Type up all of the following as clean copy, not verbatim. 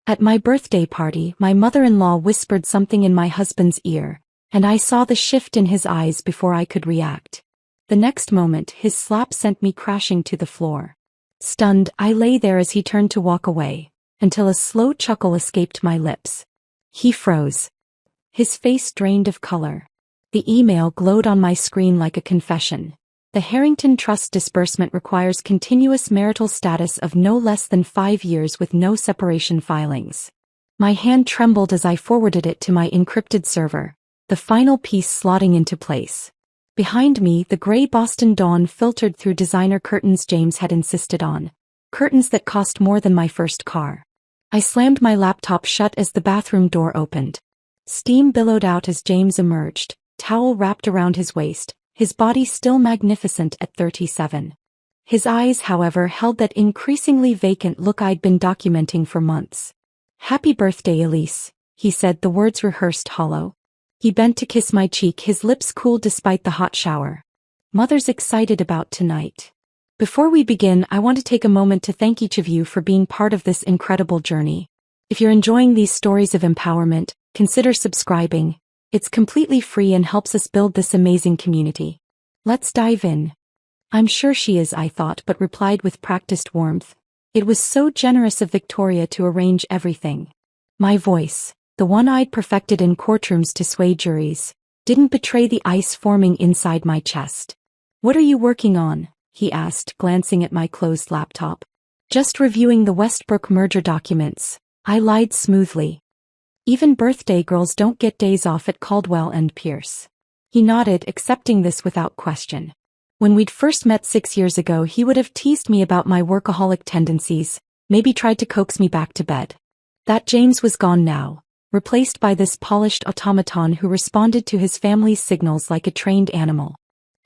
At my birthday party, my mother-in-law whispered something in my husband's ear, and I saw the shift in his eyes before I could react. The next moment, his slap sent me crashing to the floor. Stunned, I lay there as he turned to walk away, until a slow chuckle escaped my lips. He froze. His face drained of color. The email glowed on my screen like a confession. The Harrington Trust disbursement requires continuous marital status of no less than 5 years with no separation filings. My hand trembled as I forwarded it to my encrypted server, the final piece slotting into place. Behind me, the gray Boston dawn filtered through designer curtains James had insisted on. Curtains that cost more than my first car. I slammed my laptop shut as the bathroom door opened. Steam billowed out as James emerged, towel wrapped around his waist, his body still magnificent at 37. His eyes, however, held that increasingly vacant look I'd been documenting for months. "Happy birthday, Elise," he said, the words rehearsed hollow. He bent to kiss my cheek, his lips cool despite the hot shower. "Mother's excited about tonight. Before we begin, I want to take a moment to thank each of you for being part of this incredible journey. If you're enjoying these stories of empowerment, consider subscribing. It's completely free and helps us build this amazing community. Let's dive in." "I'm sure she is," I thought, but replied with practiced warmth. It was so generous of Victoria to arrange everything. My voice, the one I'd perfected in courtrooms to sway juries, didn't betray the ice forming inside my chest. "What are you working on?" he asked, glancing at my closed laptop. "Just reviewing the Westbrook merger documents," I lied smoothly. "Even birthday girls don't get days off at Caldwell and Pierce." He nodded, accepting this without question. When we'd first met 6 years ago, he would have teased me about my workaholic tendencies, maybe tried to coax me back to bed. That James was gone now, replaced by this polished automaton who responded to his family's signals like a trained animal.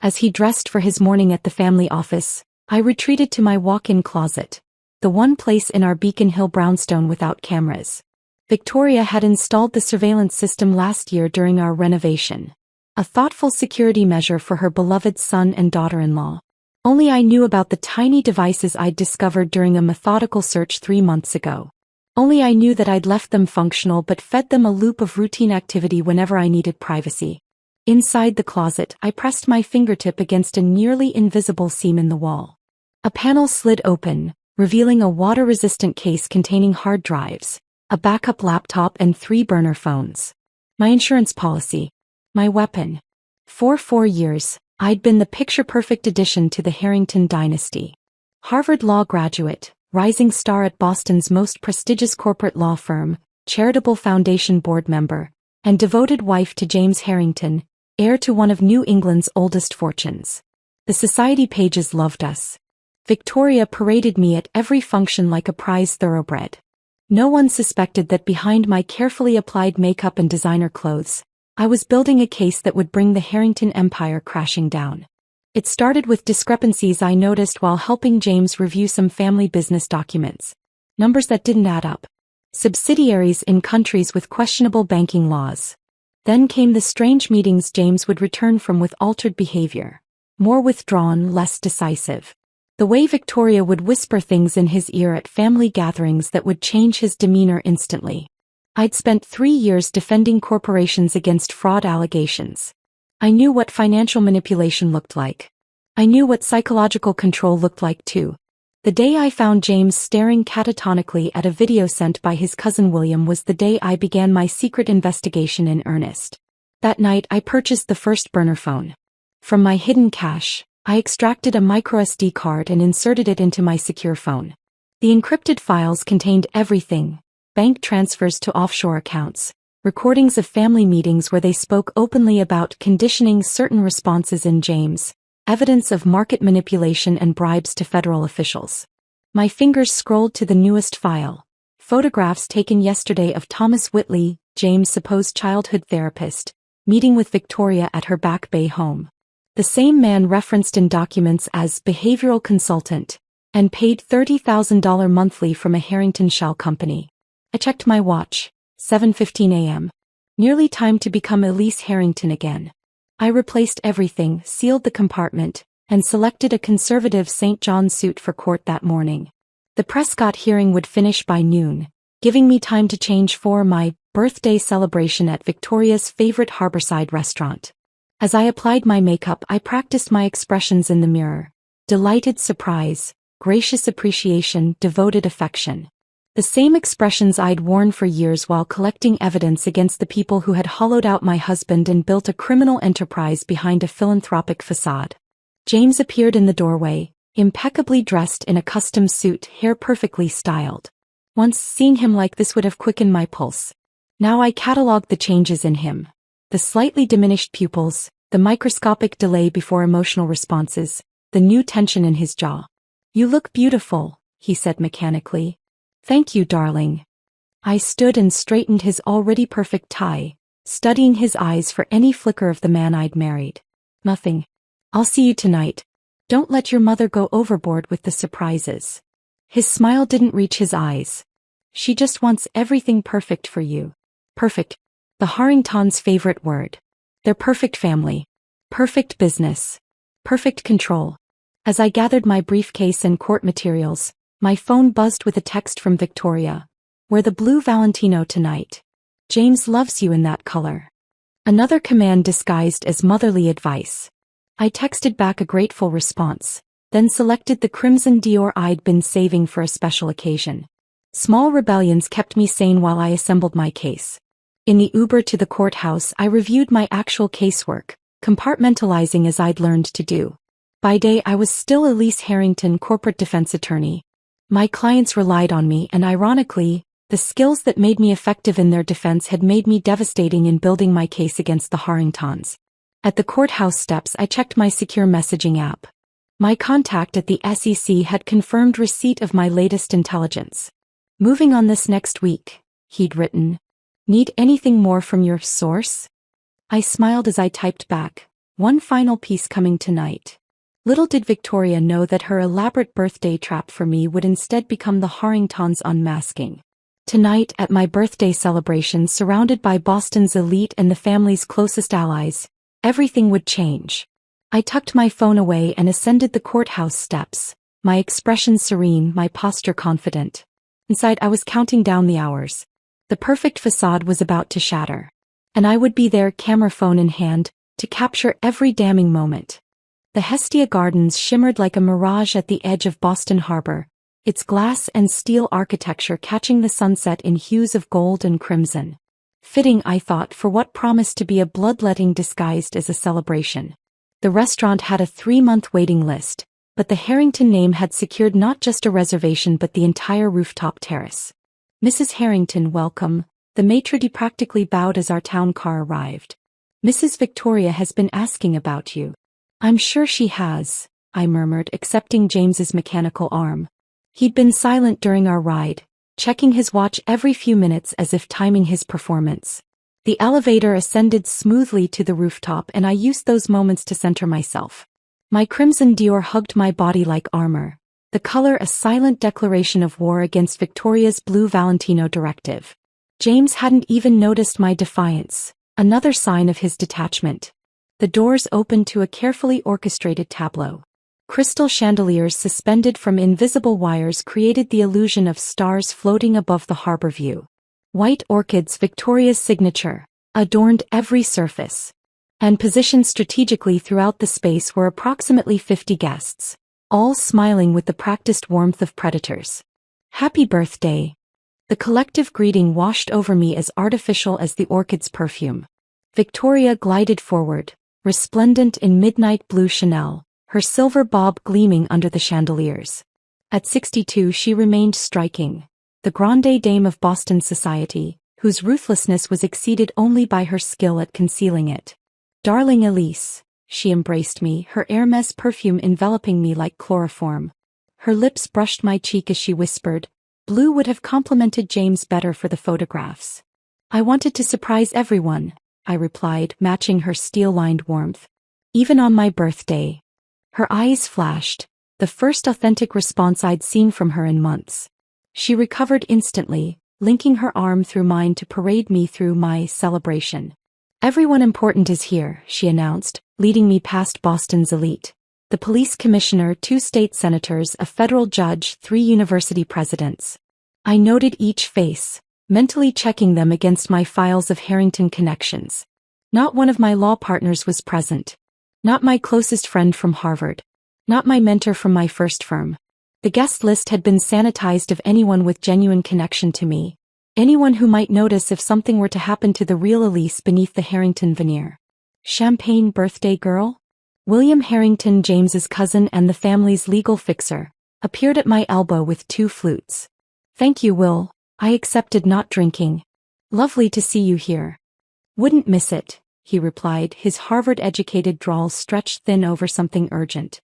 As he dressed for his morning at the family office, I retreated to my walk-in closet, the one place in our Beacon Hill brownstone without cameras. Victoria had installed the surveillance system last year during our renovation. A thoughtful security measure for her beloved son and daughter-in-law. Only I knew about the tiny devices I'd discovered during a methodical search 3 months ago. Only I knew that I'd left them functional but fed them a loop of routine activity whenever I needed privacy. Inside the closet, I pressed my fingertip against a nearly invisible seam in the wall. A panel slid open, revealing a water-resistant case containing hard drives, a backup laptop and 3 burner phones. My insurance policy. My weapon. For 4 years, I'd been the picture-perfect addition to the Harrington dynasty. Harvard law graduate, rising star at Boston's most prestigious corporate law firm, charitable foundation board member, and devoted wife to James Harrington, heir to one of New England's oldest fortunes. The society pages loved us. Victoria paraded me at every function like a prize thoroughbred. No one suspected that behind my carefully applied makeup and designer clothes, I was building a case that would bring the Harrington empire crashing down. It started with discrepancies I noticed while helping James review some family business documents. Numbers that didn't add up. Subsidiaries in countries with questionable banking laws. Then came the strange meetings James would return from with altered behavior. More withdrawn, less decisive. The way Victoria would whisper things in his ear at family gatherings that would change his demeanor instantly. I'd spent 3 years defending corporations against fraud allegations. I knew what financial manipulation looked like. I knew what psychological control looked like too. The day I found James staring catatonically at a video sent by his cousin William was the day I began my secret investigation in earnest. That night I purchased the first burner phone. From my hidden cache, I extracted a microSD card and inserted it into my secure phone. The encrypted files contained everything: bank transfers to offshore accounts, recordings of family meetings where they spoke openly about conditioning certain responses in James, evidence of market manipulation and bribes to federal officials. My fingers scrolled to the newest file. Photographs taken yesterday of Thomas Whitley, James' supposed childhood therapist, meeting with Victoria at her Back Bay home. The same man referenced in documents as behavioral consultant, and paid $30,000 monthly from a Harrington shell company. I checked my watch. 7:15 a.m. Nearly time to become Elise Harrington again. I replaced everything, sealed the compartment, and selected a conservative St. John's suit for court that morning. The Prescott hearing would finish by noon, giving me time to change for my birthday celebration at Victoria's favorite harborside restaurant. As I applied my makeup, I practiced my expressions in the mirror. Delighted surprise, gracious appreciation, devoted affection. The same expressions I'd worn for years while collecting evidence against the people who had hollowed out my husband and built a criminal enterprise behind a philanthropic facade. James appeared in the doorway, impeccably dressed in a custom suit, hair perfectly styled. Once seeing him like this would have quickened my pulse. Now I catalogued the changes in him. The slightly diminished pupils, the microscopic delay before emotional responses, the new tension in his jaw. "You look beautiful," he said mechanically. "Thank you, darling." I stood and straightened his already perfect tie, studying his eyes for any flicker of the man I'd married. "Nothing. I'll see you tonight. Don't let your mother go overboard with the surprises." His smile didn't reach his eyes. "She just wants everything perfect for you." Perfect. The Harringtons' favorite word. Their perfect family. Perfect business. Perfect control. As I gathered my briefcase and court materials, my phone buzzed with a text from Victoria. "Wear the blue Valentino tonight. James loves you in that color." Another command disguised as motherly advice. I texted back a grateful response, then selected the crimson Dior I'd been saving for a special occasion. Small rebellions kept me sane while I assembled my case. In the Uber to the courthouse, I reviewed my actual casework, compartmentalizing as I'd learned to do. By day, I was still Elise Harrington, corporate defense attorney. My clients relied on me, and ironically, the skills that made me effective in their defense had made me devastating in building my case against the Harringtons. At the courthouse steps, I checked my secure messaging app. My contact at the SEC had confirmed receipt of my latest intelligence. "Moving on this next week," he'd written. "Need anything more from your source?" I smiled as I typed back, "One final piece coming tonight." Little did Victoria know that her elaborate birthday trap for me would instead become the Harringtons' unmasking. Tonight, at my birthday celebration surrounded by Boston's elite and the family's closest allies, everything would change. I tucked my phone away and ascended the courthouse steps, my expression serene, my posture confident. Inside, I was counting down the hours. The perfect facade was about to shatter. And I would be there, camera phone in hand, to capture every damning moment. The Hestia Gardens shimmered like a mirage at the edge of Boston Harbor, its glass and steel architecture catching the sunset in hues of gold and crimson. Fitting, I thought, for what promised to be a bloodletting disguised as a celebration. The restaurant had a 3-month waiting list, but the Harrington name had secured not just a reservation but the entire rooftop terrace. "Mrs. Harrington, welcome," the maitre d' practically bowed as our town car arrived. "Mrs. Victoria has been asking about you." "I'm sure she has," I murmured, accepting James's mechanical arm. He'd been silent during our ride, checking his watch every few minutes as if timing his performance. The elevator ascended smoothly to the rooftop and I used those moments to center myself. My crimson Dior hugged my body like armor, the color a silent declaration of war against Victoria's blue Valentino directive. James hadn't even noticed my defiance, another sign of his detachment. The doors opened to a carefully orchestrated tableau. Crystal chandeliers suspended from invisible wires created the illusion of stars floating above the harbor view. White orchids, Victoria's signature, adorned every surface. And positioned strategically throughout the space were approximately 50 guests, all smiling with the practiced warmth of predators. "Happy birthday." The collective greeting washed over me as artificial as the orchid's perfume. Victoria glided forward, resplendent in midnight blue Chanel, her silver bob gleaming under the chandeliers. At 62 she remained striking, the grande dame of Boston society, whose ruthlessness was exceeded only by her skill at concealing it. "Darling Elise," she embraced me, her Hermès perfume enveloping me like chloroform. Her lips brushed my cheek as she whispered, "Blue would have complemented James better for the photographs." "I wanted to surprise everyone," I replied, matching her steel-lined warmth. "Even on my birthday." Her eyes flashed, the first authentic response I'd seen from her in months. She recovered instantly, linking her arm through mine to parade me through my celebration. "Everyone important is here," she announced, leading me past Boston's elite. The police commissioner, 2 state senators, a federal judge, 3 university presidents. I noted each face, mentally checking them against my files of Harrington connections. Not one of my law partners was present. Not my closest friend from Harvard. Not my mentor from my first firm. The guest list had been sanitized of anyone with genuine connection to me. Anyone who might notice if something were to happen to the real Elise beneath the Harrington veneer. Champagne birthday girl? William Harrington, James's cousin and the family's legal fixer, appeared at my elbow with 2 flutes. Thank you, Will. I accepted, not drinking. Lovely to see you here. Wouldn't miss it, he replied, his Harvard-educated drawl stretched thin over something urgent.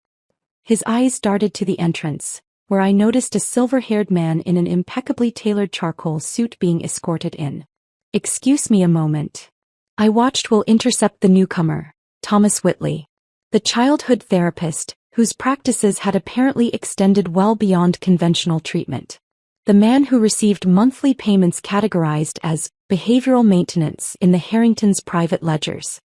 His eyes darted to the entrance, where I noticed a silver-haired man in an impeccably tailored charcoal suit being escorted in. Excuse me a moment. I watched Will intercept the newcomer, Thomas Whitley, the childhood therapist, whose practices had apparently extended well beyond conventional treatment. The man who received monthly payments categorized as behavioral maintenance in the Harringtons' private ledgers.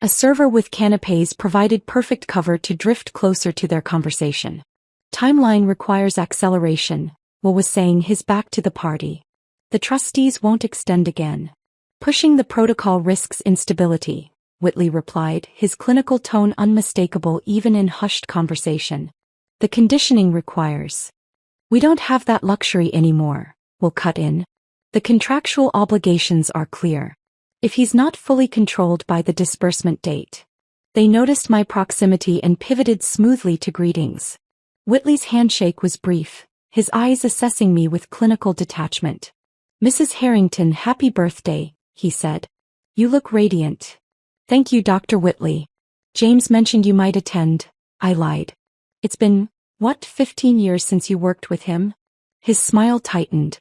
A server with canapés provided perfect cover to drift closer to their conversation. Timeline requires acceleration, Will was saying, his back to the party. The trustees won't extend again. Pushing the protocol risks instability, Whitley replied, his clinical tone unmistakable even in hushed conversation. The conditioning requires. We don't have that luxury anymore, Will cut in. The contractual obligations are clear. If he's not fully controlled by the disbursement date. They noticed my proximity and pivoted smoothly to greetings. Whitley's handshake was brief, his eyes assessing me with clinical detachment. Mrs. Harrington, happy birthday, he said. You look radiant. Thank you, Dr. Whitley. James mentioned you might attend. I lied. It's been, 15 years since you worked with him? His smile tightened.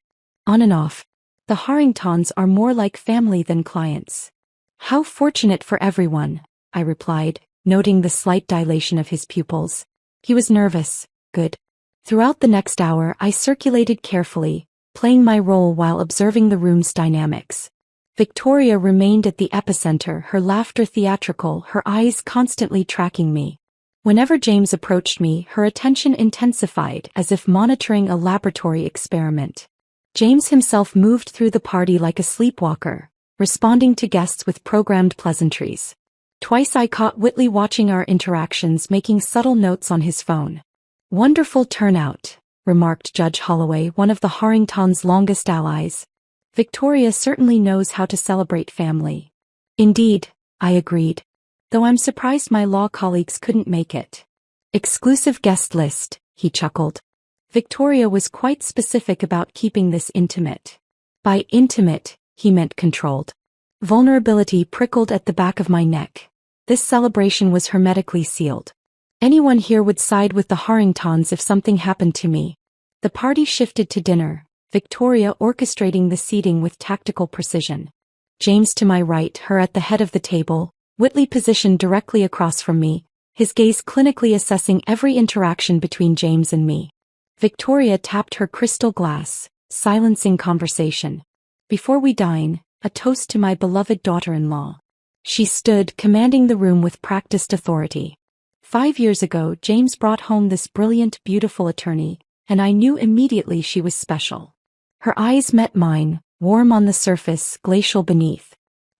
On and off. The Harringtons are more like family than clients. How fortunate for everyone, I replied, noting the slight dilation of his pupils. He was nervous. Good. Throughout the next hour I circulated carefully, playing my role while observing the room's dynamics. Victoria remained at the epicenter, her laughter theatrical, her eyes constantly tracking me. Whenever James approached me, her attention intensified as if monitoring a laboratory experiment. James himself moved through the party like a sleepwalker, responding to guests with programmed pleasantries. Twice I caught Whitley watching our interactions, making subtle notes on his phone. Wonderful turnout, remarked Judge Holloway, one of the Harringtons' longest allies. Victoria certainly knows how to celebrate family. Indeed, I agreed. Though I'm surprised my law colleagues couldn't make it. Exclusive guest list, he chuckled. Victoria was quite specific about keeping this intimate. By intimate, he meant controlled. Vulnerability prickled at the back of my neck. This celebration was hermetically sealed. Anyone here would side with the Harringtons if something happened to me. The party shifted to dinner, Victoria orchestrating the seating with tactical precision. James to my right, her at the head of the table, Whitley positioned directly across from me, his gaze clinically assessing every interaction between James and me. Victoria tapped her crystal glass, silencing conversation. Before we dine, a toast to my beloved daughter-in-law. She stood, commanding the room with practiced authority. 5 years ago, James brought home this brilliant, beautiful attorney, and I knew immediately she was special. Her eyes met mine, warm on the surface, glacial beneath.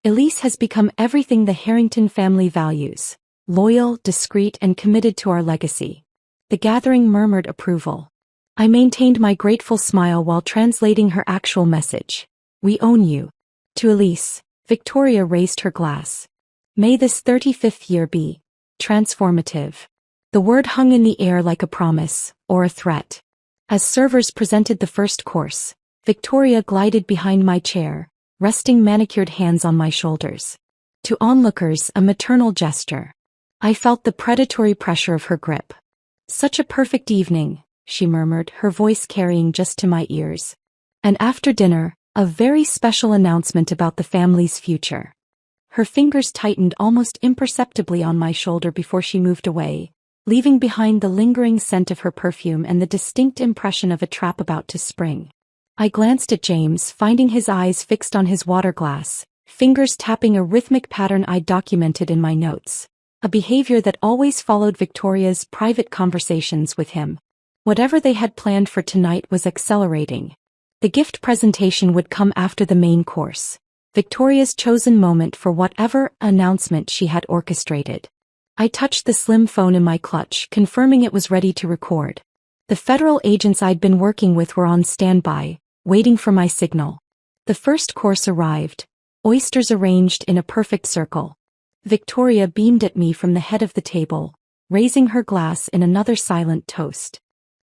Elise has become everything the Harrington family values, loyal, discreet, and committed to our legacy. The gathering murmured approval. I maintained my grateful smile while translating her actual message. We own you. To Elise, Victoria raised her glass. May this 35th year be transformative. The word hung in the air like a promise, or a threat. As servers presented the first course, Victoria glided behind my chair, resting manicured hands on my shoulders. To onlookers, a maternal gesture. I felt the predatory pressure of her grip. Such a perfect evening, she murmured, her voice carrying just to my ears. And after dinner, a very special announcement about the family's future. Her fingers tightened almost imperceptibly on my shoulder before she moved away, leaving behind the lingering scent of her perfume and the distinct impression of a trap about to spring. I glanced at James, finding his eyes fixed on his water glass, fingers tapping a rhythmic pattern I'd documented in my notes, a behavior that always followed Victoria's private conversations with him. Whatever they had planned for tonight was accelerating. The gift presentation would come after the main course, Victoria's chosen moment for whatever announcement she had orchestrated. I touched the slim phone in my clutch, confirming it was ready to record. The federal agents I'd been working with were on standby, waiting for my signal. The first course arrived, oysters arranged in a perfect circle. Victoria beamed at me from the head of the table, raising her glass in another silent toast.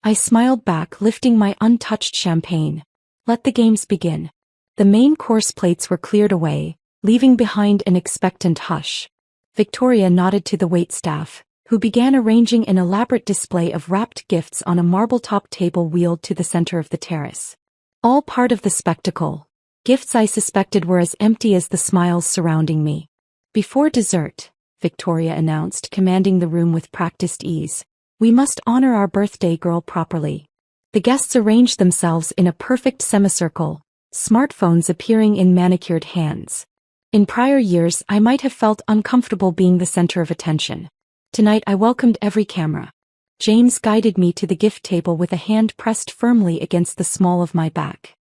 I smiled back, lifting my untouched champagne. Let the games begin. The main course plates were cleared away, leaving behind an expectant hush. Victoria nodded to the waitstaff, who began arranging an elaborate display of wrapped gifts on a marble-top table wheeled to the center of the terrace. All part of the spectacle. Gifts I suspected were as empty as the smiles surrounding me. Before dessert, Victoria announced, commanding the room with practiced ease, we must honor our birthday girl properly. The guests arranged themselves in a perfect semicircle, smartphones appearing in manicured hands. In prior years, I might have felt uncomfortable being the center of attention. Tonight I welcomed every camera. James guided me to the gift table with a hand pressed firmly against the small of my back.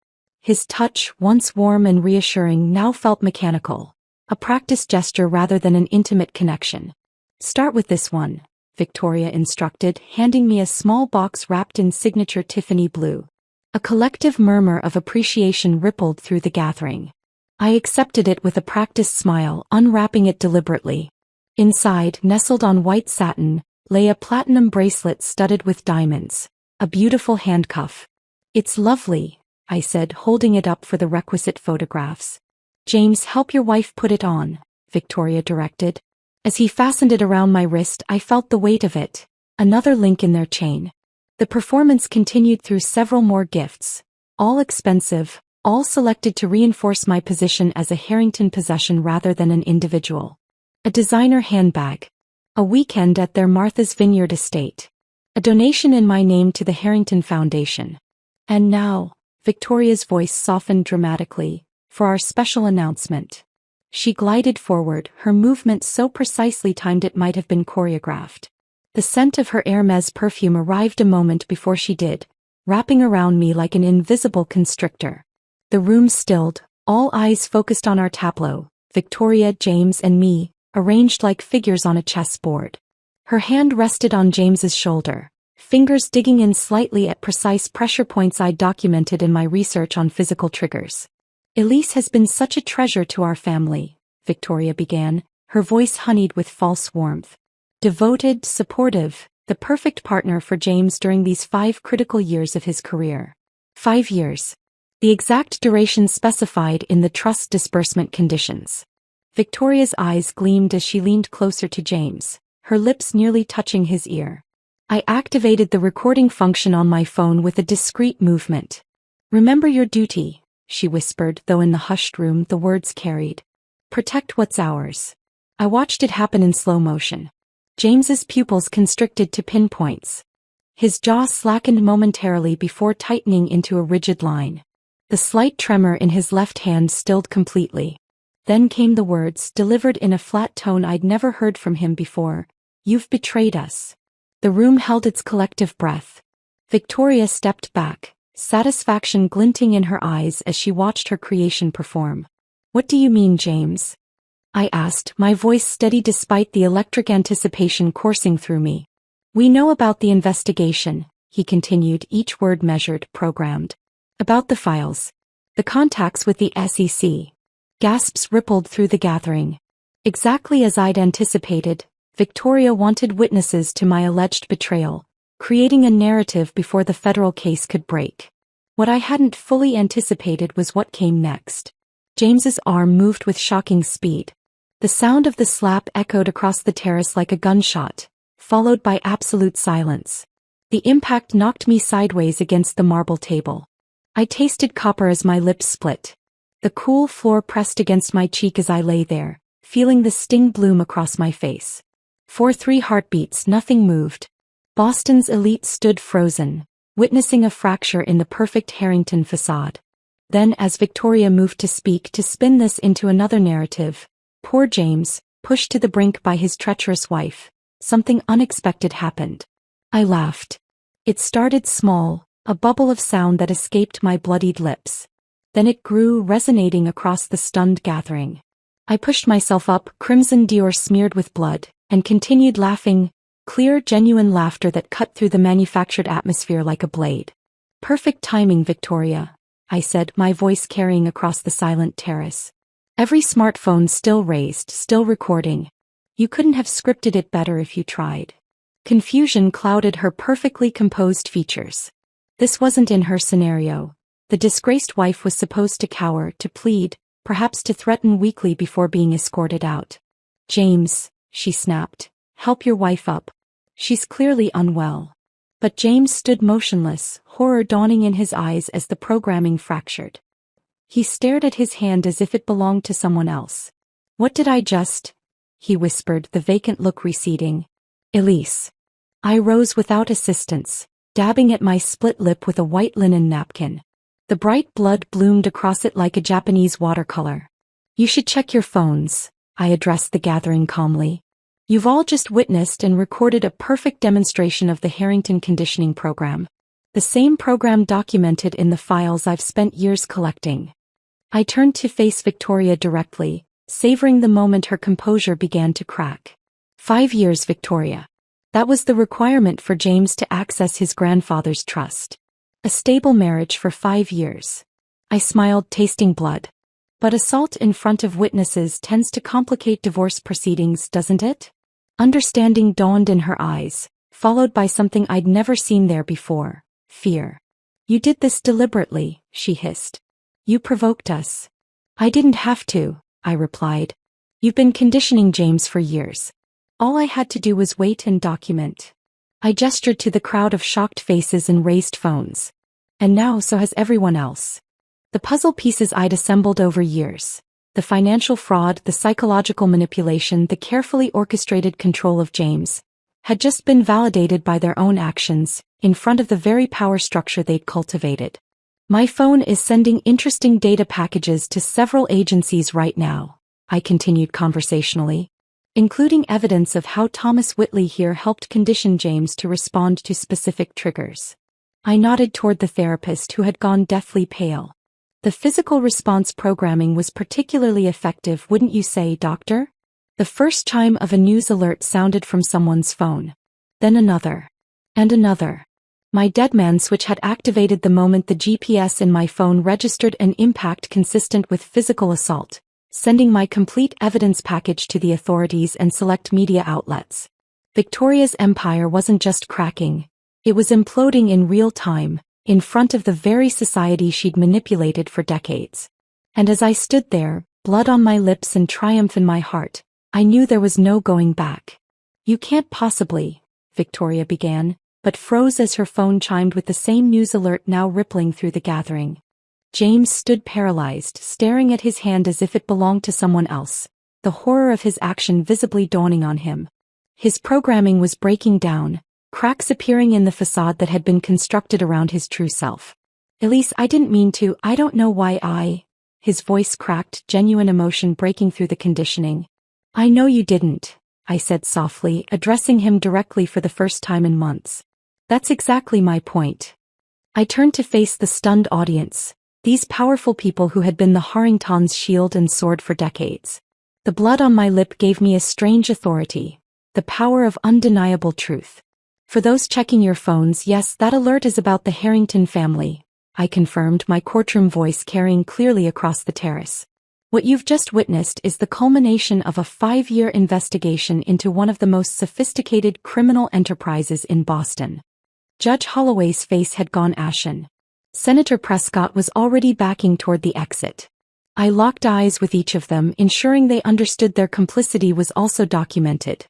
His touch, once warm and reassuring, now felt mechanical, a practice gesture rather than an intimate connection. Start with this one, Victoria instructed, handing me a small box wrapped in signature Tiffany blue. A collective murmur of appreciation rippled through the gathering. I accepted it with a practiced smile, unwrapping it deliberately. Inside, nestled on white satin, lay a platinum bracelet studded with diamonds, a beautiful handcuff. It's lovely, I said, holding it up for the requisite photographs. James, help your wife put it on, Victoria directed. As he fastened it around my wrist, I felt the weight of it, another link in their chain. The performance continued through several more gifts, all expensive, all selected to reinforce my position as a Harrington possession rather than an individual. A designer handbag. A weekend at their Martha's Vineyard estate. A donation in my name to the Harrington Foundation. And now, Victoria's voice softened dramatically, for our special announcement. She glided forward, her movement so precisely timed it might have been choreographed. The scent of her Hermès perfume arrived a moment before she did, wrapping around me like an invisible constrictor. The room stilled, all eyes focused on our tableau, Victoria, James and me, arranged like figures on a chessboard. Her hand rested on James's shoulder, fingers digging in slightly at precise pressure points I'd documented in my research on physical triggers. Elise has been such a treasure to our family, Victoria began, her voice honeyed with false warmth. Devoted, supportive, the perfect partner for James during these 5 critical years of his career. 5 years. The exact duration specified in the trust disbursement conditions. Victoria's eyes gleamed as she leaned closer to James, her lips nearly touching his ear. I activated the recording function on my phone with a discreet movement. Remember your duty, she whispered, though in the hushed room the words carried. Protect what's ours. I watched it happen in slow motion. James's pupils constricted to pinpoints. His jaw slackened momentarily before tightening into a rigid line. The slight tremor in his left hand stilled completely. Then came the words, delivered in a flat tone I'd never heard from him before. You've betrayed us. The room held its collective breath. Victoria stepped back, satisfaction glinting in her eyes as she watched her creation perform. What do you mean, James? I asked, my voice steady despite the electric anticipation coursing through me. We know about the investigation, he continued, each word measured, programmed. About the files. The contacts with the SEC. Gasps rippled through the gathering. Exactly as I'd anticipated, Victoria wanted witnesses to my alleged betrayal, creating a narrative before the federal case could break. What I hadn't fully anticipated was what came next. James's arm moved with shocking speed. The sound of the slap echoed across the terrace like a gunshot, followed by absolute silence. The impact knocked me sideways against the marble table. I tasted copper as my lips split. The cool floor pressed against my cheek as I lay there, feeling the sting bloom across my face. For 3 heartbeats, nothing moved. Boston's elite stood frozen, witnessing a fracture in the perfect Harrington facade. Then, as Victoria moved to speak, to spin this into another narrative, poor James, pushed to the brink by his treacherous wife, something unexpected happened. I laughed. It started small, a bubble of sound that escaped my bloodied lips. Then it grew, resonating across the stunned gathering. I pushed myself up, crimson Dior smeared with blood, and continued laughing, clear, genuine laughter that cut through the manufactured atmosphere like a blade. "Perfect timing, Victoria," I said, my voice carrying across the silent terrace. Every smartphone still raised, still recording. "You couldn't have scripted it better if you tried." Confusion clouded her perfectly composed features. This wasn't in her scenario. The disgraced wife was supposed to cower, to plead, perhaps to threaten weakly before being escorted out. "James," she snapped, "help your wife up. She's clearly unwell." But James stood motionless, horror dawning in his eyes as the programming fractured. He stared at his hand as if it belonged to someone else. "What did I just?" he whispered, the vacant look receding. "Elise." I rose without assistance, dabbing at my split lip with a white linen napkin. The bright blood bloomed across it like a Japanese watercolor. "You should check your phones," I addressed the gathering calmly. "You've all just witnessed and recorded a perfect demonstration of the Harrington conditioning program. The same program documented in the files I've spent years collecting." I turned to face Victoria directly, savoring the moment her composure began to crack. 5 years, Victoria. That was the requirement for James to access his grandfather's trust. A stable marriage for 5 years. I smiled, tasting blood. "But assault in front of witnesses tends to complicate divorce proceedings, doesn't it?" Understanding dawned in her eyes, followed by something I'd never seen there before: fear. "You did this deliberately," she hissed. "You provoked us." "I didn't have to," I replied. "You've been conditioning James for years. All I had to do was wait and document." I gestured to the crowd of shocked faces and raised phones. "And now so has everyone else." The puzzle pieces I'd assembled over years. The financial fraud, the psychological manipulation, the carefully orchestrated control of James, had just been validated by their own actions, in front of the very power structure they'd cultivated. "My phone is sending interesting data packages to several agencies right now," I continued conversationally, "including evidence of how Thomas Whitley here helped condition James to respond to specific triggers." I nodded toward the therapist who had gone deathly pale. "The physical response programming was particularly effective, wouldn't you say, doctor?" The first chime of a news alert sounded from someone's phone. Then another. And another. My deadman switch had activated the moment the GPS in my phone registered an impact consistent with physical assault, sending my complete evidence package to the authorities and select media outlets. Victoria's empire wasn't just cracking. It was imploding in real time, in front of the very society she'd manipulated for decades. And as I stood there, blood on my lips and triumph in my heart, I knew there was no going back. "You can't possibly," Victoria began, but froze as her phone chimed with the same news alert now rippling through the gathering. James stood paralyzed, staring at his hand as if it belonged to someone else, the horror of his action visibly dawning on him. His programming was breaking down, cracks appearing in the facade that had been constructed around his true self. "Elise, I didn't mean to, I don't know why I..." His voice cracked, genuine emotion breaking through the conditioning. "I know you didn't," I said softly, addressing him directly for the first time in months. "That's exactly my point." I turned to face the stunned audience, these powerful people who had been the Harringtons' shield and sword for decades. The blood on my lip gave me a strange authority, the power of undeniable truth. "For those checking your phones, yes, that alert is about the Harrington family," I confirmed, my courtroom voice carrying clearly across the terrace. "What you've just witnessed is the culmination of a 5-year investigation into one of the most sophisticated criminal enterprises in Boston." Judge Holloway's face had gone ashen. Senator Prescott was already backing toward the exit. I locked eyes with each of them, ensuring they understood their complicity was also documented.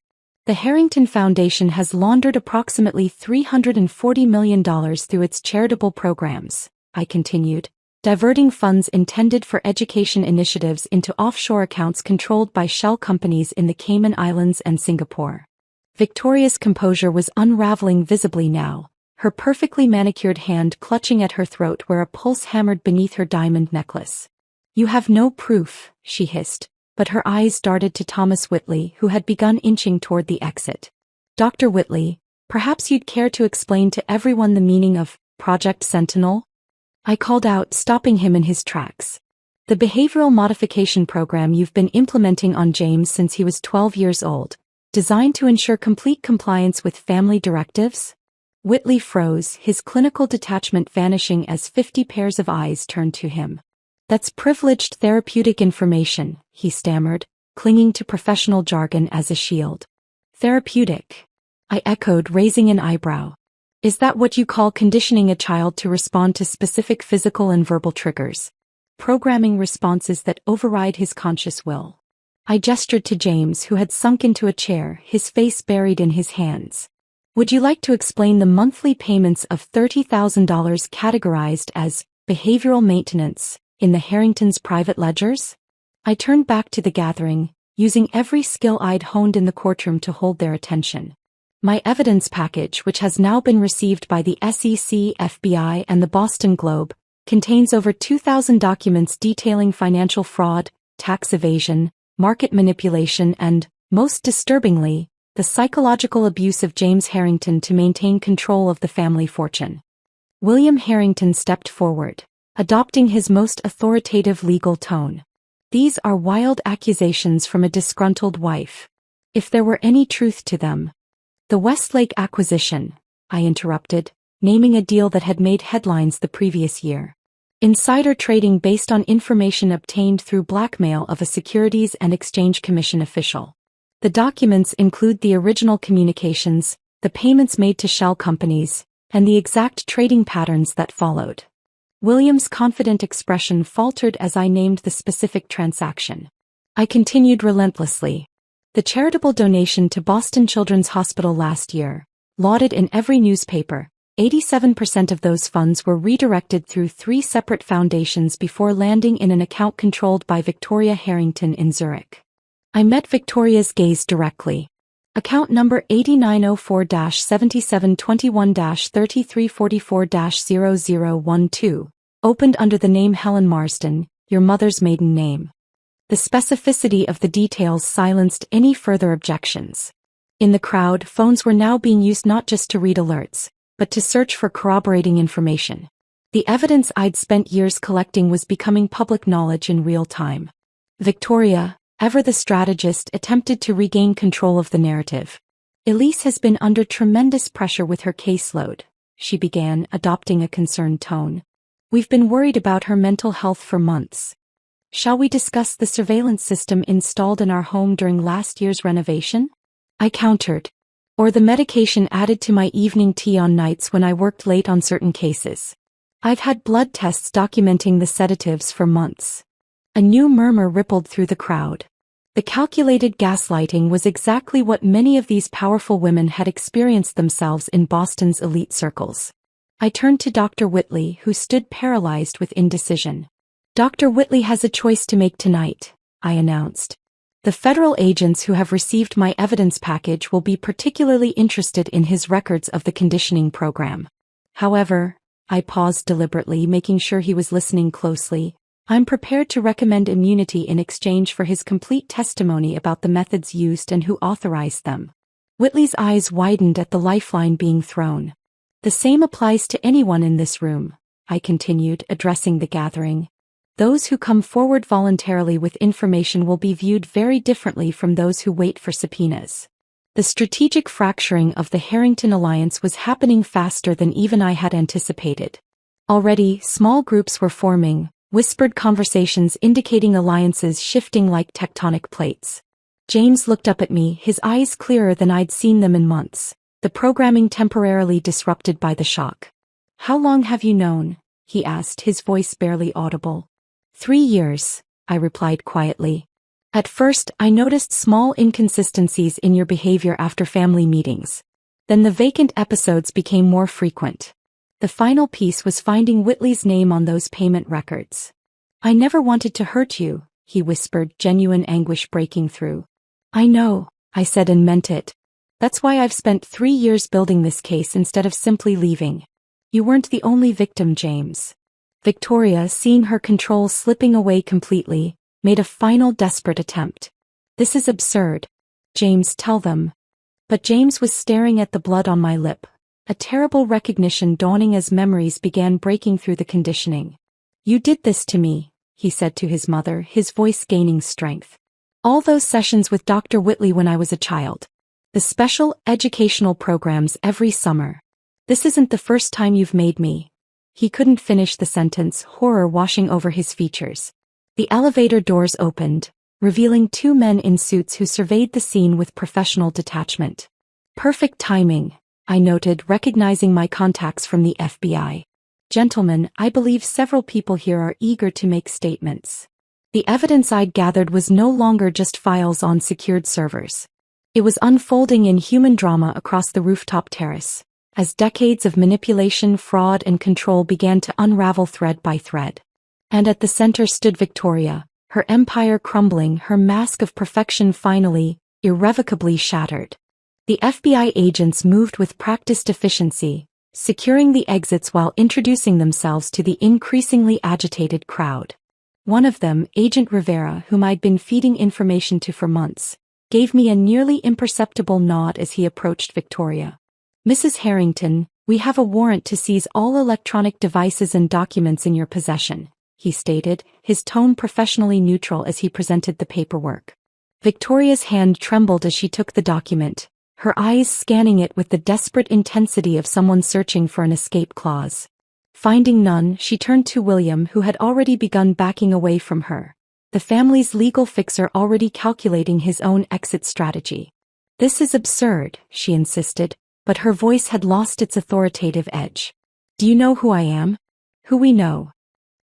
"The Harrington Foundation has laundered approximately $340 million through its charitable programs," I continued, diverting funds intended for education initiatives into offshore accounts controlled by shell companies in the Cayman Islands and Singapore. Victoria's composure was unraveling visibly now, her perfectly manicured hand clutching at her throat where a pulse hammered beneath her diamond necklace. "You have no proof," she hissed, but her eyes darted to Thomas Whitley, who had begun inching toward the exit. "Dr. Whitley, perhaps you'd care to explain to everyone the meaning of Project Sentinel?" I called out, stopping him in his tracks. "The behavioral modification program you've been implementing on James since he was 12 years old, designed to ensure complete compliance with family directives?" Whitley froze, his clinical detachment vanishing as 50 pairs of eyes turned to him. "That's privileged therapeutic information," he stammered, clinging to professional jargon as a shield. "Therapeutic?" I echoed, raising an eyebrow. "Is that what you call conditioning a child to respond to specific physical and verbal triggers? Programming responses that override his conscious will?" I gestured to James, who had sunk into a chair, his face buried in his hands. "Would you like to explain the monthly payments of $30,000 categorized as behavioral maintenance in the Harringtons' private ledgers?" I turned back to the gathering, using every skill I'd honed in the courtroom to hold their attention. My evidence package, which has now been received by the SEC, FBI, and the Boston Globe, contains over 2,000 documents detailing financial fraud, tax evasion, market manipulation, and, most disturbingly, the psychological abuse of James Harrington to maintain control of the family fortune. William Harrington stepped forward, adopting his most authoritative legal tone. "These are wild accusations from a disgruntled wife. If there were any truth to them—" "The Westlake acquisition," I interrupted, naming a deal that had made headlines the previous year. "Insider trading based on information obtained through blackmail of a Securities and Exchange Commission official. The documents include the original communications, the payments made to shell companies, and the exact trading patterns that followed." William's confident expression faltered as I named the specific transaction. I continued relentlessly. "The charitable donation to Boston Children's Hospital last year, lauded in every newspaper, 87% of those funds were redirected through 3 separate foundations before landing in an account controlled by Victoria Harrington in Zurich." I met Victoria's gaze directly. "Account number 8904-7721-3344-0012, opened under the name Helen Marsden, your mother's maiden name." The specificity of the details silenced any further objections. In the crowd, phones were now being used not just to read alerts, but to search for corroborating information. The evidence I'd spent years collecting was becoming public knowledge in real time. Victoria, ever the strategist, attempted to regain control of the narrative. "Elise has been under tremendous pressure with her caseload," she began, adopting a concerned tone. "We've been worried about her mental health for months. Shall we discuss the surveillance system installed in our home during last year's renovation?" I countered. "Or the medication added to my evening tea on nights when I worked late on certain cases. I've had blood tests documenting the sedatives for months." A new murmur rippled through the crowd. The calculated gaslighting was exactly what many of these powerful women had experienced themselves in Boston's elite circles. I turned to Dr. Whitley, who stood paralyzed with indecision. "Dr. Whitley has a choice to make tonight," I announced. "The federal agents who have received my evidence package will be particularly interested in his records of the conditioning program. However," I paused deliberately, making sure he was listening closely, "I'm prepared to recommend immunity in exchange for his complete testimony about the methods used and who authorized them." Whitley's eyes widened at the lifeline being thrown. "The same applies to anyone in this room," I continued, addressing the gathering. "Those who come forward voluntarily with information will be viewed very differently from those who wait for subpoenas." The strategic fracturing of the Harrington alliance was happening faster than even I had anticipated. Already, small groups were forming, whispered conversations indicating alliances shifting like tectonic plates. James looked up at me, his eyes clearer than I'd seen them in months, the programming temporarily disrupted by the shock. "How long have you known?" he asked, his voice barely audible. 3 years, I replied quietly. "At first, I noticed small inconsistencies in your behavior after family meetings. Then the vacant episodes became more frequent. The final piece was finding Whitley's name on those payment records." "I never wanted to hurt you," he whispered, genuine anguish breaking through. "I know," I said and meant it. "That's why I've spent 3 years building this case instead of simply leaving. You weren't the only victim, James." Victoria, seeing her control slipping away completely, made a final desperate attempt. "This is absurd. James, tell them." But James was staring at the blood on my lip, a terrible recognition dawning as memories began breaking through the conditioning. "You did this to me," he said to his mother, his voice gaining strength. "All those sessions with Dr. Whitley when I was a child. The special educational programs every summer. This isn't the first time you've made me." He couldn't finish the sentence, horror washing over his features. The elevator doors opened, revealing two men in suits who surveyed the scene with professional detachment. "Perfect timing," I noted, recognizing my contacts from the FBI. "Gentlemen, I believe several people here are eager to make statements." The evidence I'd gathered was no longer just files on secured servers. It was unfolding in human drama across the rooftop terrace, as decades of manipulation, fraud, and control began to unravel thread by thread. And at the center stood Victoria, her empire crumbling, her mask of perfection finally, irrevocably shattered. The FBI agents moved with practiced efficiency, securing the exits while introducing themselves to the increasingly agitated crowd. One of them, Agent Rivera, whom I'd been feeding information to for months, gave me a nearly imperceptible nod as he approached Victoria. "Mrs. Harrington, we have a warrant to seize all electronic devices and documents in your possession," he stated, his tone professionally neutral as he presented the paperwork. Victoria's hand trembled as she took the document, her eyes scanning it with the desperate intensity of someone searching for an escape clause. Finding none, she turned to William, who had already begun backing away from her, the family's legal fixer already calculating his own exit strategy. "This is absurd," she insisted, but her voice had lost its authoritative edge. "Do you know who I am? Who we know?"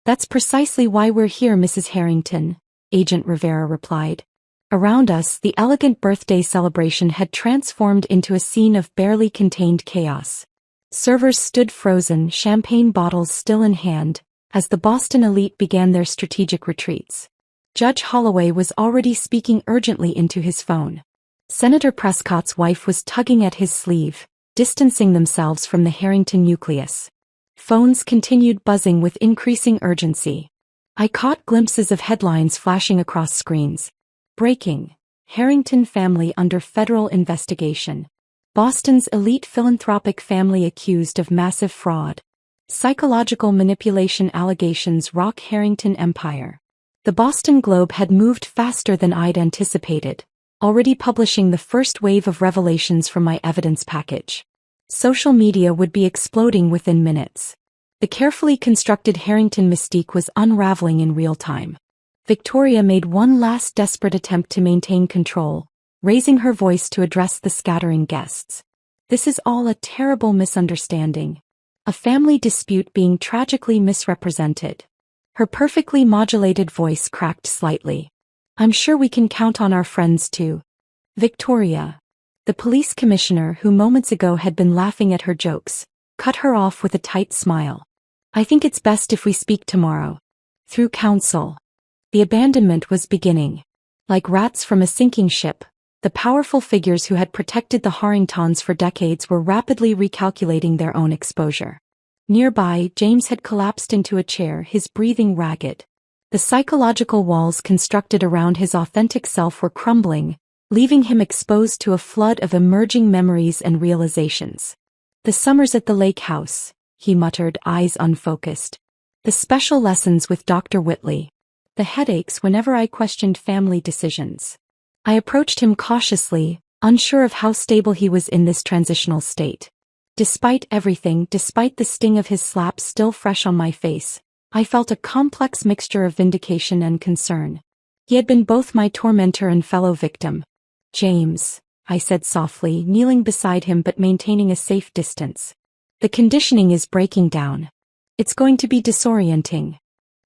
"That's precisely why we're here, Mrs. Harrington," Agent Rivera replied. Around us, the elegant birthday celebration had transformed into a scene of barely contained chaos. Servers stood frozen, champagne bottles still in hand, as the Boston elite began their strategic retreats. Judge Holloway was already speaking urgently into his phone. Senator Prescott's wife was tugging at his sleeve, distancing themselves from the Harrington nucleus. Phones continued buzzing with increasing urgency. I caught glimpses of headlines flashing across screens. Breaking: Harrington family under federal investigation. Boston's elite philanthropic family accused of massive fraud. Psychological manipulation allegations rock Harrington empire. The Boston Globe had moved faster than I'd anticipated, already publishing the first wave of revelations from my evidence package. Social media would be exploding within minutes. The carefully constructed Harrington mystique was unraveling in real time. Victoria made one last desperate attempt to maintain control, raising her voice to address the scattering guests. "This is all a terrible misunderstanding. A family dispute being tragically misrepresented." Her perfectly modulated voice cracked slightly. "I'm sure we can count on our friends too." Victoria, the police commissioner who moments ago had been laughing at her jokes, cut her off with a tight smile. "I think it's best if we speak tomorrow. Through counsel." The abandonment was beginning. Like rats from a sinking ship, the powerful figures who had protected the Harringtons for decades were rapidly recalculating their own exposure. Nearby, James had collapsed into a chair, his breathing ragged. The psychological walls constructed around his authentic self were crumbling, leaving him exposed to a flood of emerging memories and realizations. "The summers at the lake house," he muttered, eyes unfocused. "The special lessons with Dr. Whitley. The headaches whenever I questioned family decisions." I approached him cautiously, unsure of how stable he was in this transitional state. Despite everything, despite the sting of his slap still fresh on my face, I felt a complex mixture of vindication and concern. He had been both my tormentor and fellow victim. "James," I said softly, kneeling beside him but maintaining a safe distance. "The conditioning is breaking down. It's going to be disorienting."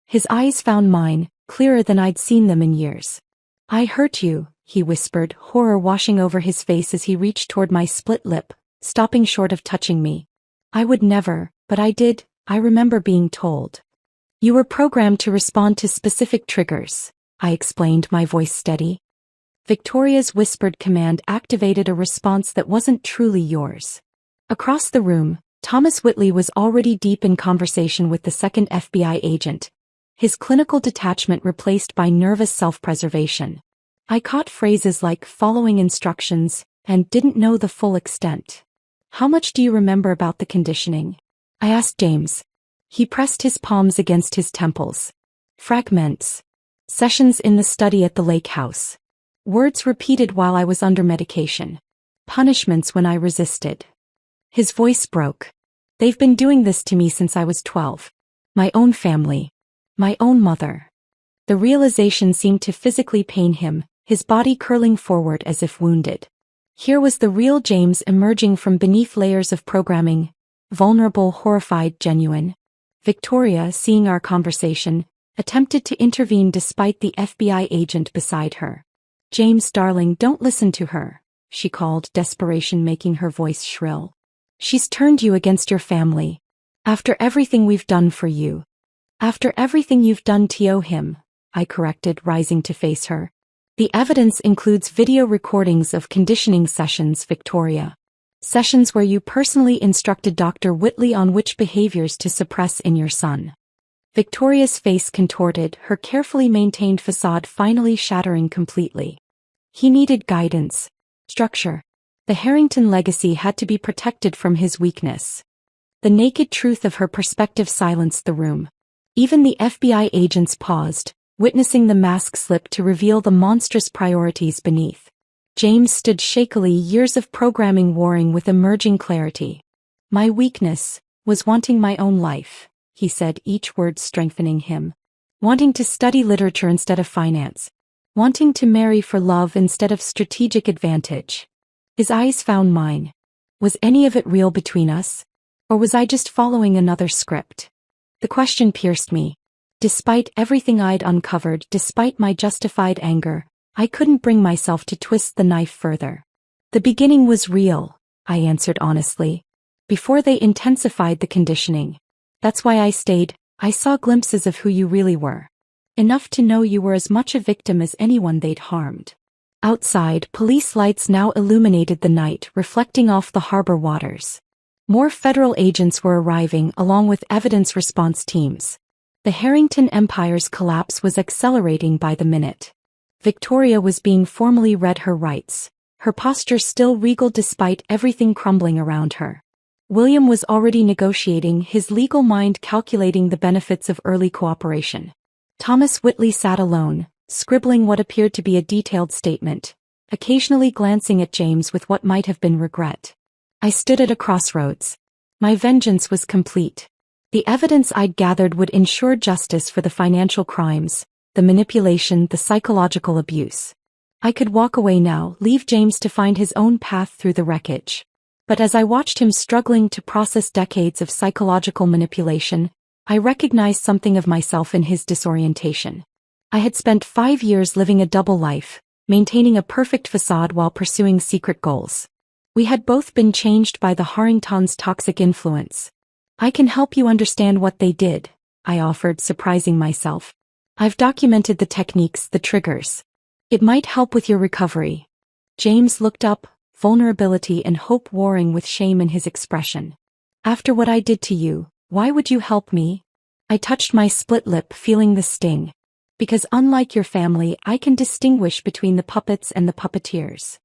His eyes found mine, clearer than I'd seen them in years. "I hurt you," he whispered, horror washing over his face as he reached toward my split lip, stopping short of touching me. "I would never, but I did. I remember being told. You were programmed to respond to specific triggers," I explained, my voice steady. Victoria's whispered command activated a response that wasn't truly yours. Across the room, Thomas Whitley was already deep in conversation with the second FBI agent, his clinical detachment replaced by nervous self-preservation. I caught phrases like "following instructions" and "didn't know the full extent." How much do you remember about the conditioning? I asked James. He pressed his palms against his temples. Fragments. Sessions in the study at the lake house. Words repeated while I was under medication. Punishments when I resisted. His voice broke. They've been doing this to me since I was 12. My own family. My own mother. The realization seemed to physically pain him, his body curling forward as if wounded. Here was the real James emerging from beneath layers of programming. Vulnerable, horrified, genuine. Victoria, seeing our conversation, attempted to intervene despite the FBI agent beside her. James, darling, don't listen to her, she called, desperation making her voice shrill. She's turned you against your family. After everything we've done for you. After everything you've done to him, I corrected, rising to face her. The evidence includes video recordings of conditioning sessions, Victoria. Sessions where you personally instructed Dr. Whitley on which behaviors to suppress in your son. Victoria's face contorted, her carefully maintained facade finally shattering completely. He needed guidance, structure. The Harrington legacy had to be protected from his weakness. The naked truth of her perspective silenced the room. Even the FBI agents paused, witnessing the mask slip to reveal the monstrous priorities beneath. James stood shakily, years of programming warring with emerging clarity. My weakness was wanting my own life, he said, each word strengthening him. Wanting to study literature instead of finance. Wanting to marry for love instead of strategic advantage. His eyes found mine. Was any of it real between us? Or was I just following another script? The question pierced me. Despite everything I'd uncovered, despite my justified anger, I couldn't bring myself to twist the knife further. The beginning was real, I answered honestly. Before they intensified the conditioning. That's why I stayed. I saw glimpses of who you really were. Enough to know you were as much a victim as anyone they'd harmed. Outside, police lights now illuminated the night, reflecting off the harbor waters. More federal agents were arriving, along with evidence response teams. The Harrington Empire's collapse was accelerating by the minute. Victoria was being formally read her rights, her posture still regal despite everything crumbling around her. William was already negotiating, his legal mind calculating the benefits of early cooperation. Thomas Whitley sat alone, scribbling what appeared to be a detailed statement, occasionally glancing at James with what might have been regret. I stood at a crossroads. My vengeance was complete. The evidence I'd gathered would ensure justice for the financial crimes, the manipulation, the psychological abuse. I could walk away now, leave James to find his own path through the wreckage. But as I watched him struggling to process decades of psychological manipulation, I recognized something of myself in his disorientation. I had spent 5 years living a double life, maintaining a perfect facade while pursuing secret goals. We had both been changed by the Harringtons' toxic influence. I can help you understand what they did, I offered, surprising myself. I've documented the techniques, the triggers. It might help with your recovery. James looked up, vulnerability and hope warring with shame in his expression. After what I did to you, why would you help me? I touched my split lip, feeling the sting. Because unlike your family, I can distinguish between the puppets and the puppeteers.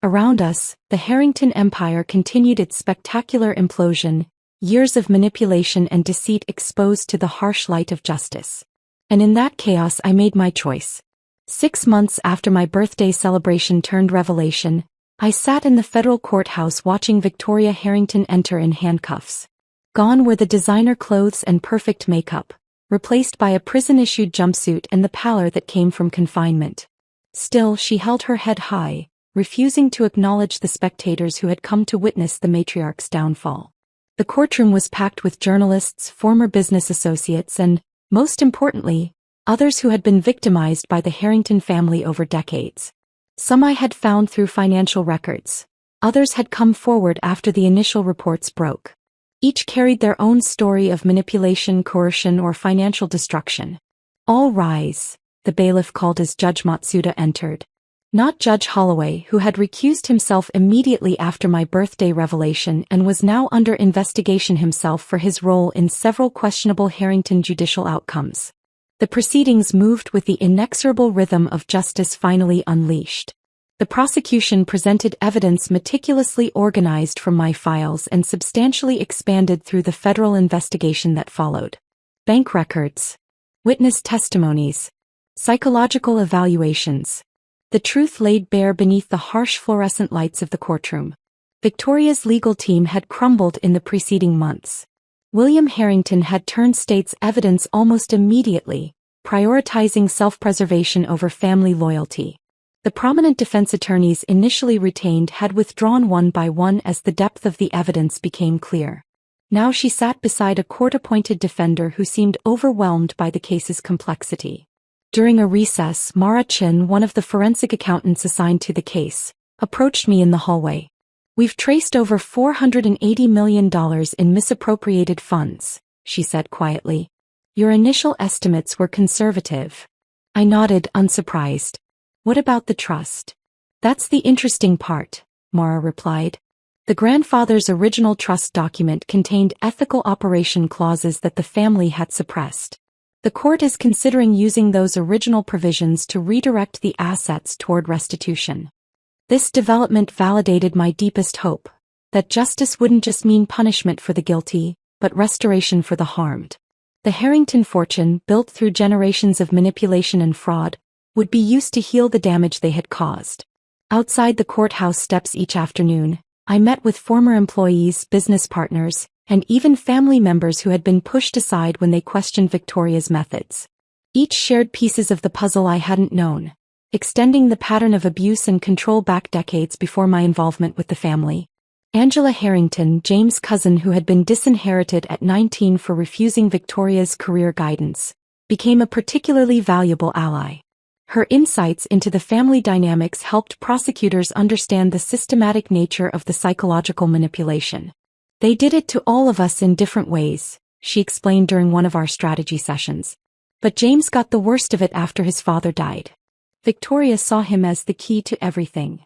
Around us, the Harrington Empire continued its spectacular implosion, years of manipulation and deceit exposed to the harsh light of justice. And in that chaos I made my choice. 6 months after my birthday celebration turned revelation, I sat in the federal courthouse watching Victoria Harrington enter in handcuffs. Gone were the designer clothes and perfect makeup, replaced by a prison-issued jumpsuit and the pallor that came from confinement. Still, she held her head high, refusing to acknowledge the spectators who had come to witness the matriarch's downfall. The courtroom was packed with journalists, former business associates and, most importantly, others who had been victimized by the Harrington family over decades. Some I had found through financial records. Others had come forward after the initial reports broke. Each carried their own story of manipulation, coercion, or financial destruction. All rise, the bailiff called as Judge Matsuda entered. Not Judge Holloway, who had recused himself immediately after my birthday revelation and was now under investigation himself for his role in several questionable Harrington judicial outcomes. The proceedings moved with the inexorable rhythm of justice finally unleashed. The prosecution presented evidence meticulously organized from my files and substantially expanded through the federal investigation that followed. Bank records, witness testimonies, psychological evaluations. The truth laid bare beneath the harsh fluorescent lights of the courtroom. Victoria's legal team had crumbled in the preceding months. William Harrington had turned state's evidence almost immediately, prioritizing self-preservation over family loyalty. The prominent defense attorneys initially retained had withdrawn one by one as the depth of the evidence became clear. Now she sat beside a court-appointed defender who seemed overwhelmed by the case's complexity. During a recess, Mara Chin, one of the forensic accountants assigned to the case, approached me in the hallway. "We've traced over $480 million in misappropriated funds," she said quietly. "Your initial estimates were conservative." I nodded, unsurprised. "What about the trust?" "That's the interesting part," Mara replied. The grandfather's original trust document contained ethical operation clauses that the family had suppressed. The court is considering using those original provisions to redirect the assets toward restitution. This development validated my deepest hope, that justice wouldn't just mean punishment for the guilty, but restoration for the harmed. The Harrington fortune, built through generations of manipulation and fraud, would be used to heal the damage they had caused. Outside the courthouse steps each afternoon, I met with former employees, business partners, and even family members who had been pushed aside when they questioned Victoria's methods. Each shared pieces of the puzzle I hadn't known, extending the pattern of abuse and control back decades before my involvement with the family. Angela Harrington, James' cousin who had been disinherited at 19 for refusing Victoria's career guidance, became a particularly valuable ally. Her insights into the family dynamics helped prosecutors understand the systematic nature of the psychological manipulation. "They did it to all of us in different ways," she explained during one of our strategy sessions. "But James got the worst of it after his father died. Victoria saw him as the key to everything."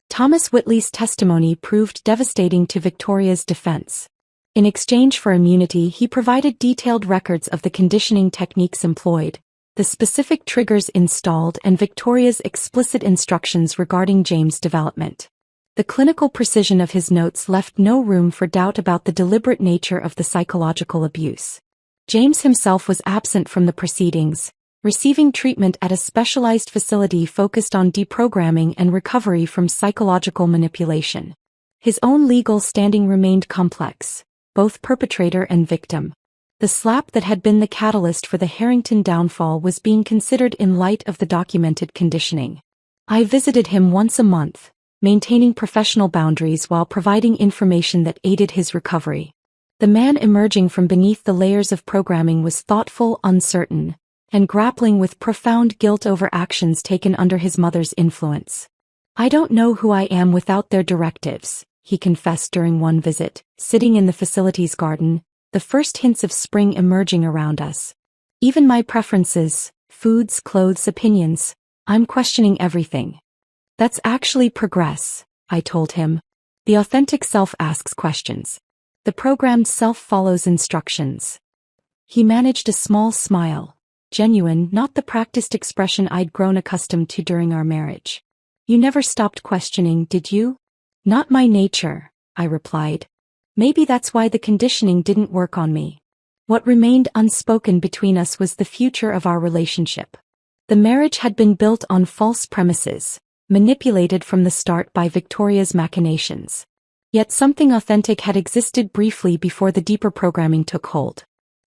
Thomas Whitley's testimony proved devastating to Victoria's defense. In exchange for immunity, he provided detailed records of the conditioning techniques employed, the specific triggers installed, and Victoria's explicit instructions regarding James' development. The clinical precision of his notes left no room for doubt about the deliberate nature of the psychological abuse. James himself was absent from the proceedings, receiving treatment at a specialized facility focused on deprogramming and recovery from psychological manipulation. His own legal standing remained complex, both perpetrator and victim. The slap that had been the catalyst for the Harrington downfall was being considered in light of the documented conditioning. I visited him once a month, maintaining professional boundaries while providing information that aided his recovery. The man emerging from beneath the layers of programming was thoughtful, uncertain, and grappling with profound guilt over actions taken under his mother's influence. "I don't know who I am without their directives," he confessed during one visit, sitting in the facility's garden, the first hints of spring emerging around us. "Even my preferences, foods, clothes, opinions, I'm questioning everything." "That's actually progress," I told him. "The authentic self asks questions. The programmed self follows instructions." He managed a small smile, genuine, not the practiced expression I'd grown accustomed to during our marriage. "You never stopped questioning, did you?" "Not my nature," I replied. "Maybe that's why the conditioning didn't work on me." What remained unspoken between us was the future of our relationship. The marriage had been built on false premises, manipulated from the start by Victoria's machinations. Yet something authentic had existed briefly before the deeper programming took hold.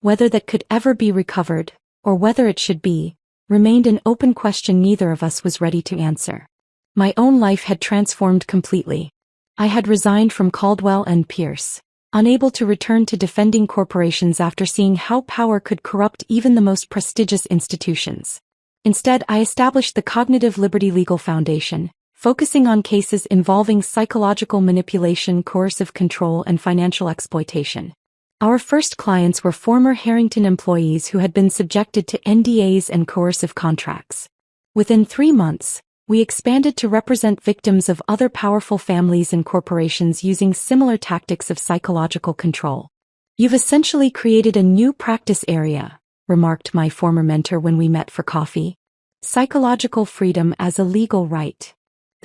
Whether that could ever be recovered, or whether it should be, remained an open question neither of us was ready to answer. My own life had transformed completely. I had resigned from Caldwell and Pierce, unable to return to defending corporations after seeing how power could corrupt even the most prestigious institutions. Instead, I established the Cognitive Liberty Legal Foundation, focusing on cases involving psychological manipulation, coercive control, and financial exploitation. Our first clients were former Harrington employees who had been subjected to NDAs and coercive contracts. Within 3 months, we expanded to represent victims of other powerful families and corporations using similar tactics of psychological control. "You've essentially created a new practice area," remarked my former mentor when we met for coffee. "Psychological freedom as a legal right."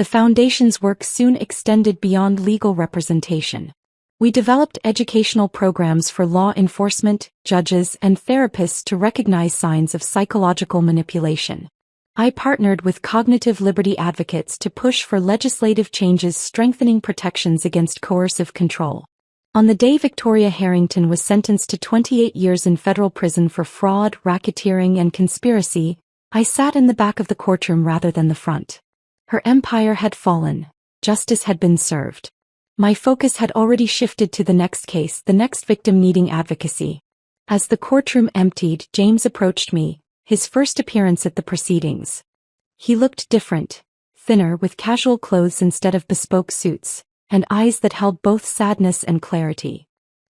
The foundation's work soon extended beyond legal representation. We developed educational programs for law enforcement, judges, and therapists to recognize signs of psychological manipulation. I partnered with cognitive liberty advocates to push for legislative changes strengthening protections against coercive control. On the day Victoria Harrington was sentenced to 28 years in federal prison for fraud, racketeering, and conspiracy, I sat in the back of the courtroom rather than the front. Her empire had fallen. Justice had been served. My focus had already shifted to the next case, the next victim needing advocacy. As the courtroom emptied, James approached me, his first appearance at the proceedings. He looked different, thinner with casual clothes instead of bespoke suits, and eyes that held both sadness and clarity.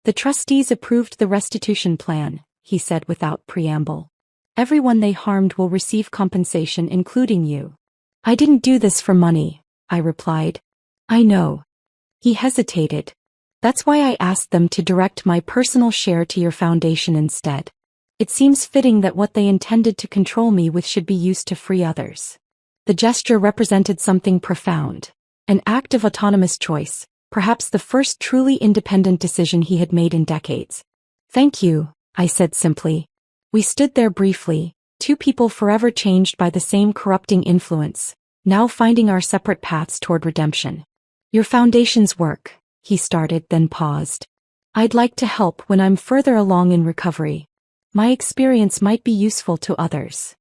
"The trustees approved the restitution plan," he said without preamble. "Everyone they harmed will receive compensation, including you." "I didn't do this for money," I replied. "I know." He hesitated. "That's why I asked them to direct my personal share to your foundation instead. It seems fitting that what they intended to control me with should be used to free others." The gesture represented something profound. An act of autonomous choice, perhaps the first truly independent decision he had made in decades. "Thank you," I said simply. We stood there briefly, two people forever changed by the same corrupting influence, now finding our separate paths toward redemption. "Your foundation's work," he started, then paused. "I'd like to help when I'm further along in recovery. My experience might be useful to others."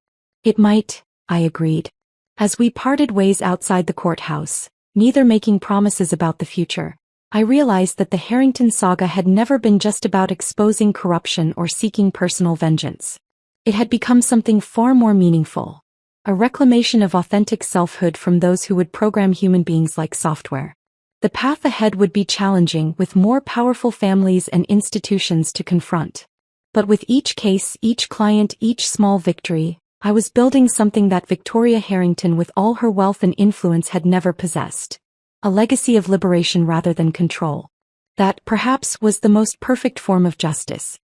"It might," I agreed. As we parted ways outside the courthouse, neither making promises about the future, I realized that the Harrington saga had never been just about exposing corruption or seeking personal vengeance. It had become something far more meaningful. A reclamation of authentic selfhood from those who would program human beings like software. The path ahead would be challenging, with more powerful families and institutions to confront. But with each case, each client, each small victory, I was building something that Victoria Harrington, with all her wealth and influence, had never possessed. A legacy of liberation rather than control. That, perhaps, was the most perfect form of justice.